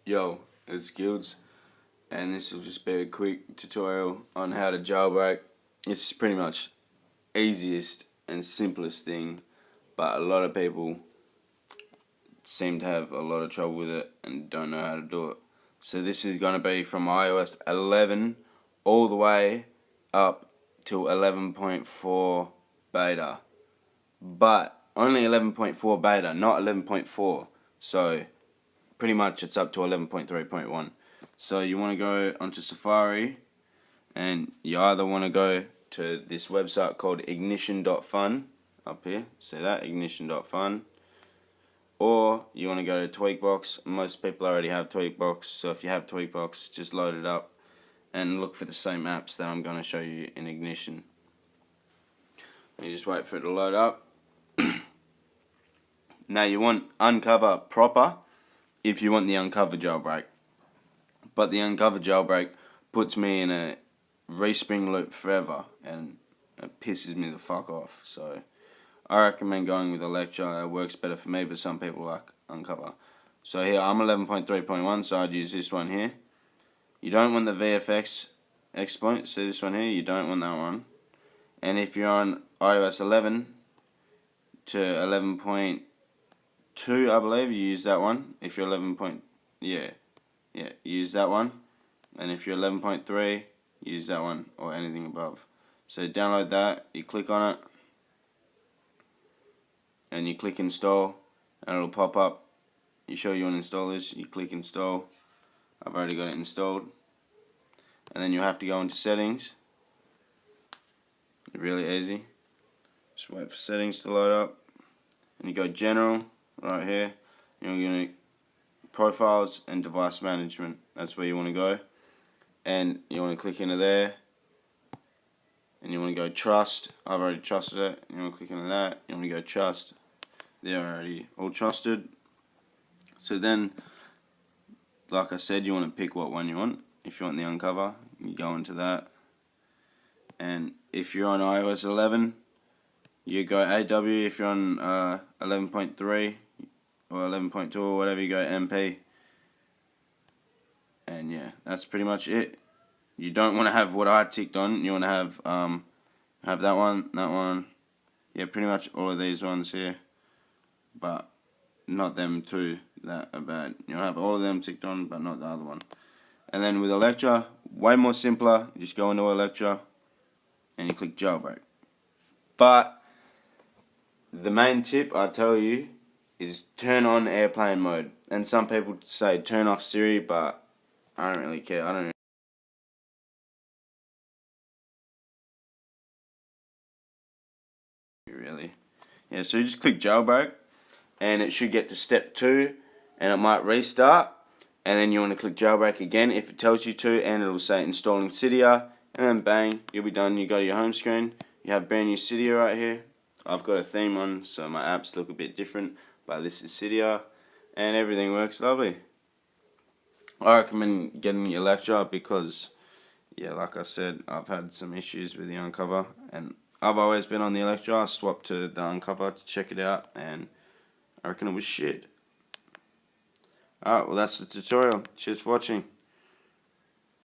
Yo, it's Guilds, and this will just be a quick tutorial on how to jailbreak. It's pretty much easiest and simplest thing, but a lot of people seem to have a lot of trouble with it and don't know how to do it. So this is going to be from iOS 11 all the way up to 11.4 beta, but only 11.4 beta, not 11.4. So pretty much it's up to 11.3.1. So you want to go onto Safari, and you either want to go to this website called ignition.fun, up here, see that, ignition.fun, or you want to go to Tweakbox. Most people already have Tweakbox, so if you have Tweakbox, just load it up and look for the same apps that I'm going to show you in Ignition. You just wait for it to load up. Now you want Unc0ver proper if you want the Unc0ver jailbreak. But the Unc0ver jailbreak puts me in a respring loop forever, and it pisses me the fuck off. So I recommend going with Electra. It works better for me, but some people like Unc0ver. So here I'm 11.3.1, so I'd use this one here. You don't want the VFX exploit, see this one here, you don't want that one. And if you're on iOS 11 to 11.2, I believe, you use that one. If you're 11. Use that one. And if you're 11.3, use that one, or anything above. So download that, you click on it, and you click install, and it'll pop up. You sure you want to install this? You click install. I've already got it installed. And then you have to go into settings. Really easy. Just wait for settings to load up. And you go general, right here. You're going to profiles and device management. That's where you want to go. And you want to click into there. And you want to go trust. I've already trusted it. You want to click into that. You want to go trust. They're already all trusted. So then, like I said, you want to pick what one you want. If you want the Unc0ver, you go into that. And if you're on iOS 11, you go AW. If you're on 11.3 or 11.2 or whatever, you go MP. And yeah, that's pretty much it. You don't want to have what I ticked on. You want to have that one. Yeah, pretty much all of these ones here, but not them two that are bad. You want to have all of them ticked on, but not the other one. And then with Electra, way more simpler. You just go into Electra and you click jailbreak. But the main tip I tell you is turn on airplane mode. And some people say turn off Siri, but I don't really care. I don't really. Yeah, so you just click jailbreak, and it should get to step 2, and it might restart. And then you want to click jailbreak again if it tells you to, and it'll say installing Cydia, and then bang, you'll be done. You go to your home screen, you have brand new Cydia right here. I've got a theme on, so my apps look a bit different, but this is Cydia, and everything works lovely. I recommend getting the Electra because, yeah, like I said, I've had some issues with the Unc0ver, and I've always been on the Electra. I swapped to the Unc0ver to check it out, and I reckon it was shit. Alright, well that's the tutorial. Cheers for watching.